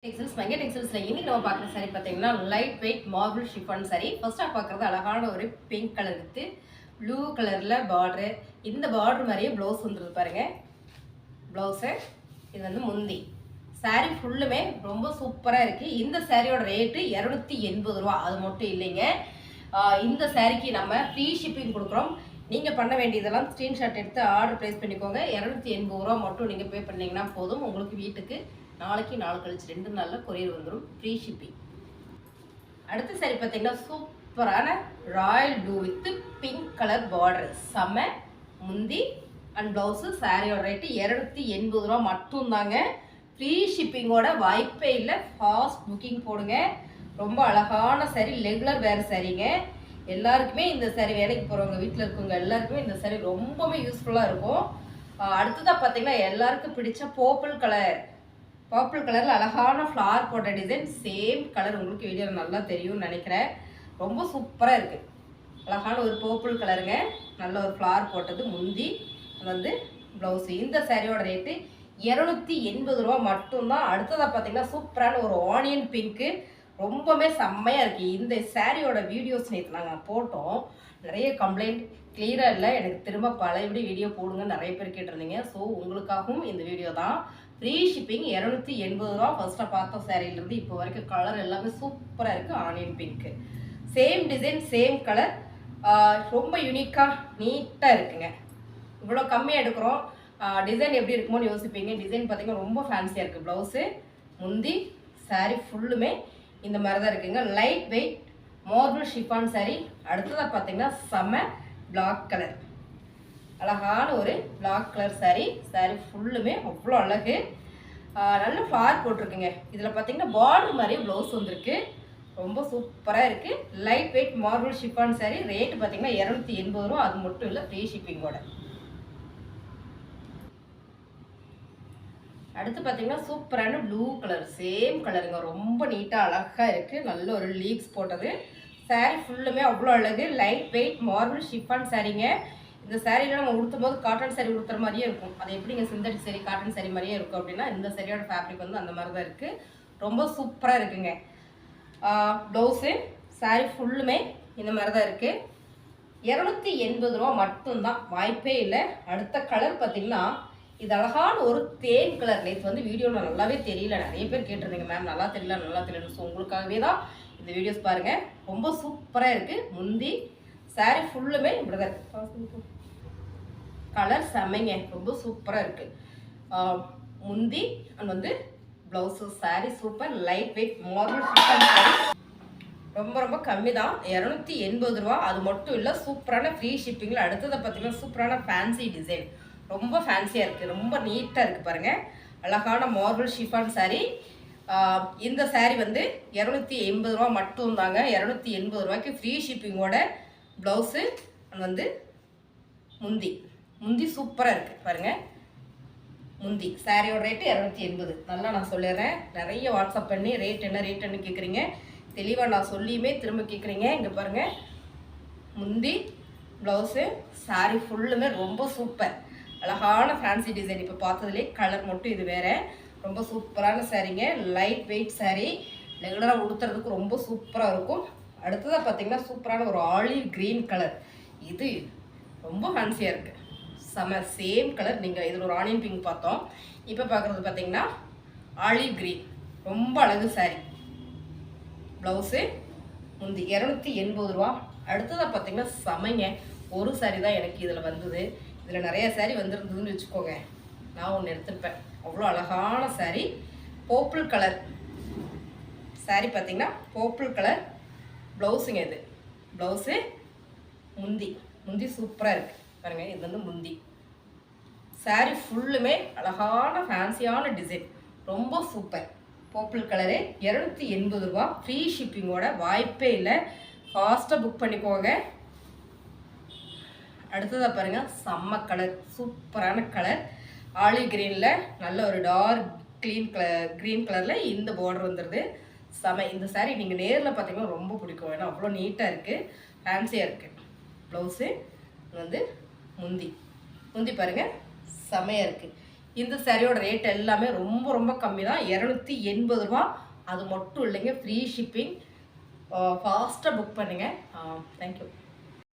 Textiles மங்க டெக்ஸ்டைல்ஸ்ல இன்னைக்கு நம்ம பார்க்குற சாரி பார்த்தீங்கன்னா light weight marble chiffon sari. ஃபர்ஸ்ட்டாக பார்க்குறது அழகான ஒரு பிங்க் கலர் வித்து ப்ளூ கலரில் பார்டரு. இந்த பார்டர் மாதிரியே ப்ளவுஸ் வந்துருது பாருங்க. ப்ளவுஸு இது வந்து முந்தி. சாரி ஃபுல்லுமே ரொம்ப சூப்பராக இருக்குது. இந்த சாரியோட ரேட்டு 280 ரூபா. அது மட்டும் இல்லைங்க, இந்த சாரிக்கு நம்ம ஃப்ரீ ஷிப்பிங் கொடுக்குறோம். நீங்கள் பண்ண வேண்டியதெல்லாம் ஸ்க்ரீன்ஷாட் எடுத்து ஆர்டர் ப்ளேஸ் பண்ணிக்கோங்க. 280 ரூபா மட்டும் நீங்கள் பே பண்ணிங்கன்னா போதும். உங்களுக்கு வீட்டுக்கு நாளைக்கு நாள் கழிச்சு 2 நாளில் கொரியர் வந்துடும், ஃப்ரீ ஷிப்பிங். அடுத்த சாரி பார்த்தீங்கன்னா சூப்பரான Royal blue with pink colour border. செம்ம முந்தி அண்ட் ப்ளவுஸு. சாரியோட ரேட்டு 280 ரூபா மட்டும்தாங்க. ஃப்ரீ ஷிப்பிங்கோட வாய்ப்பே இல்லை. ஃபாஸ்ட் புக்கிங் போடுங்க. ரொம்ப அழகான சாரி, ரெகுலர் வேறு சாரிங்க. எல்லாருக்குமே இந்த சாரி, வேலைக்கு போகிறவங்க வீட்டில் இருக்கவங்க எல்லாருக்குமே இந்த சாரி ரொம்பவே யூஸ்ஃபுல்லாக இருக்கும். அடுத்ததாக பார்த்தீங்கன்னா எல்லாருக்கும் பிடிச்ச பர்பிள் கலரில் அழகான ஃப்ளார் போட்ட டிசைன். சேம் கலர் உங்களுக்கு வீடியோவில் நல்லா தெரியும்னு நினைக்கிறேன். ரொம்ப சூப்பராக இருக்குது. அழகான ஒரு பர்பிள் கலருங்க, நல்ல ஒரு ஃப்ளார் போட்டது. முந்தி வந்து ப்ளவுஸு. இந்த சாரியோட ரேட்டு 280 ரூபா மட்டும்தான். அடுத்ததாக பார்த்தீங்கன்னா சூப்பரான ஒரு ஆனியன் பிங்க்கு, ரொம்பவே செம்மையாக இருக்குது. இந்த சாரியோட வீடியோஸ் நேற்று நாங்கள் போட்டோம். நிறைய கம்ப்ளைண்ட், கிளியராக இல்லை, எனக்கு திரும்ப பழையபடி வீடியோ போடுங்க நிறைய பேர் கேட்டிருந்தீங்க. ஸோ உங்களுக்காகவும் இந்த வீடியோ தான். ஃப்ரீ ஷிப்பிங் 280 ரூபா. ஃபர்ஸ்ட்டாக பார்த்த சாரியிலேருந்து இப்போ வரைக்கும் கலர் எல்லாமே சூப்பராக இருக்குது. Onion pink, same design same colour, ரொம்ப யூனிக்காக நீட்டாக இருக்குங்க. இவ்வளோ கம்மியாக எடுக்கிறோம், டிசைன் எப்படி இருக்குமோன்னு யோசிப்பீங்க. டிசைன் பார்த்தீங்கன்னா ரொம்ப ஃபேன்சியாக இருக்குது. ப்ளவுஸு, முந்தி, சாரி ஃபுல்லுமே இந்த மாதிரி தான் இருக்குங்க. Light weight marble chiffon sorry. அடுத்ததாக பார்த்தீங்கன்னா செம்ம பிளாக் கலர், அழகான ஒரு பிளாக் கலர் சாரி. சாரி ஃபுல்லுமே அவ்வளோ அழகு. நல்ல ஃப்ளார் போட்டிருக்குங்க. இதில் பார்த்தீங்கன்னா பார்டர் மாதிரியே ப்ளவுஸ் வந்துருக்கு. ரொம்ப சூப்பராக இருக்குது. Light weight marble chiffon sorry. Rate பார்த்தீங்கன்னா 280 ரூபா. அது மட்டும் இல்லை, ஃப்ரீ ஷிப்பிங்கோட. அடுத்து பார்த்தீங்கன்னா சூப்பரான ப்ளூ கலர், சேம் கலருங்க. ரொம்ப நீட்டாக அழகாக இருக்குது. நல்ல ஒரு லீவ்ஸ் போட்டது. சாரி ஃபுல்லுமே அவ்வளோ அழகு. லைட் வெயிட் மார்பிள் ஷிஃபான் சாரிங்க. இந்த சாரியில் நம்ம உடுத்தும் போது காட்டன் சாரி உடுத்துற மாதிரியே இருக்கும். அது எப்படிங்க சிந்தட்டிக் சாரி காட்டன் சாரி மாதிரியே இருக்கும் அப்படின்னா, இந்த சாரியோட ஃபேப்ரிக் வந்து அந்த மாதிரி தான் இருக்குது. ரொம்ப சூப்பராக இருக்குங்க. ப்ளவுஸு, சாரி ஃபுல்லுமே இந்த மாதிரி தான் இருக்குது. 280 ரூபா மட்டும்தான், வாய்ப்பே இல்லை. அடுத்த கலர் பார்த்தீங்கன்னா இது அழகான ஒரு தேன் கலர். நேற்று வந்து வீடியோவில் நல்லாவே தெரியல, நிறைய பேர் கேட்டிருந்தீங்க மேம் நல்லா தெரியல. ஸோ உங்களுக்காகவே தான் இந்த வீடியோஸ் பாருங்கள். ரொம்ப சூப்பராக இருக்குது. முந்தி, சாரி ஃபுல்லுமே இப்படி தான் இருக்குது. கலர் செமைங்க, ரொம்ப சூப்பராக இருக்குது. முந்தி அண்ட் வந்து blouse. Sorry super. Light weight marble chiffon sorry. ரொம்ப ரொம்ப கம்மி தான், 280 ரூபா. அது மட்டும் இல்லை, சூப்பரான ஃப்ரீ ஷிப்பிங்கில். அடுத்ததை பார்த்தீங்கன்னா சூப்பரான ஃபேன்சி டிசைன், ரொம்ப ஃபேன்சியாக இருக்குது, ரொம்ப நீட்டாக இருக்குது பாருங்கள். அழகான மார்பிள் ஷிஃபான் சாரி. இந்த சாரி வந்து 280 ரூபா மட்டும்தாங்க. 280 ரூபாய்க்கு ஃப்ரீ ஷிப்பிங்கோட. ப்ளவுஸு வந்து முந்தி சூப்பராக இருக்குது பாருங்கள். முந்தி சாரியோட ரேட்டு 280. நல்லா நான் சொல்லிடுறேன். நிறைய வாட்ஸ்அப் பண்ணி ரேட் என்ன கேட்குறீங்க. தெளிவாக நான் சொல்லியுமே திரும்ப கேட்குறீங்க. இங்கே பாருங்கள், முந்தி, ப்ளவுஸு, சாரி ஃபுல்லுமே ரொம்ப சூப்பர். அழகான ஃபேன்சி டிசைன். இப்போ பார்த்ததுலேயே கலர் மட்டும் இது வேறு. ரொம்ப சூப்பரான சாரீங்க. லைட் வெயிட் சாரீ, ரெகுலராக உடுத்துறதுக்கு ரொம்ப சூப்பராக இருக்கும். அடுத்ததாக பார்த்தீங்கன்னா சூப்பரான ஒரு ஆலிவ் க்ரீன் கலர். இது ரொம்ப ஃபேன்சியாக இருக்குது. செம சேம் கலர். நீங்கள் இதில் ஒரு ஆனியன் பிங்க் பார்த்தோம், இப்போ பார்க்குறது பார்த்தீங்கன்னா ஆலிவ் க்ரீன். ரொம்ப அழகு சாரீ. ப்ளவுஸு, முந்தி. 280 ரூபா. அடுத்ததாக பார்த்தீங்கன்னா செமைங்க. ஒரு சாரீ தான் எனக்கு இதில் வந்தது. இதில் நிறைய சாரீ வந்துருந்ததுன்னு வச்சுக்கோங்க, நான் ஒன்று எடுத்துருப்பேன். அவ்வளோ அழகான சாரீ. பர்பிள் கலர் சாரீ பார்த்தீங்கன்னா பர்பிள் கலர். ப்ளவுஸுங்க இது. ப்ளவுஸு, முந்தி சூப்பராக இருக்குது பாருங்கள். இது வந்து முந்தி. சாரீ ஃபுல்லுமே அழகான ஃபேன்சியான டிசைன், ரொம்ப சூப்பர். Purple colour. 280 ரூபா. ஃப்ரீ ஷிப்பிங்கோட. வாய்ப்பே இல்லை. ஃபாஸ்ட்டாக புக் பண்ணிக்கோங்க. அடுத்ததாக பாருங்கள், செம்ம கலர், சூப்பரான கலர். ஆலிவ் க்ரீனில் நல்ல ஒரு டார்க் க்ரீன் கலரில் இந்த பார்டர் வந்துடுது. செம. இந்த சாரீ நீங்கள் நேரில் பார்த்தீங்கன்னா ரொம்ப பிடிக்கும். ஏன்னா அவ்வளோ நீட்டாக இருக்குது, ஃபேன்சியாக இருக்குது. ப்ளவுஸு வந்து முந்தி பாருங்கள், செமையாக இருக்குது. இந்த சாரியோட ரேட் எல்லாமே ரொம்ப ரொம்ப கம்மி தான், 280 ரூபா. அது மட்டும் இல்லைங்க, ஃப்ரீ ஷிப்பிங். ஃபாஸ்ட்டாக புக் பண்ணுங்கள். தேங்க்யூ.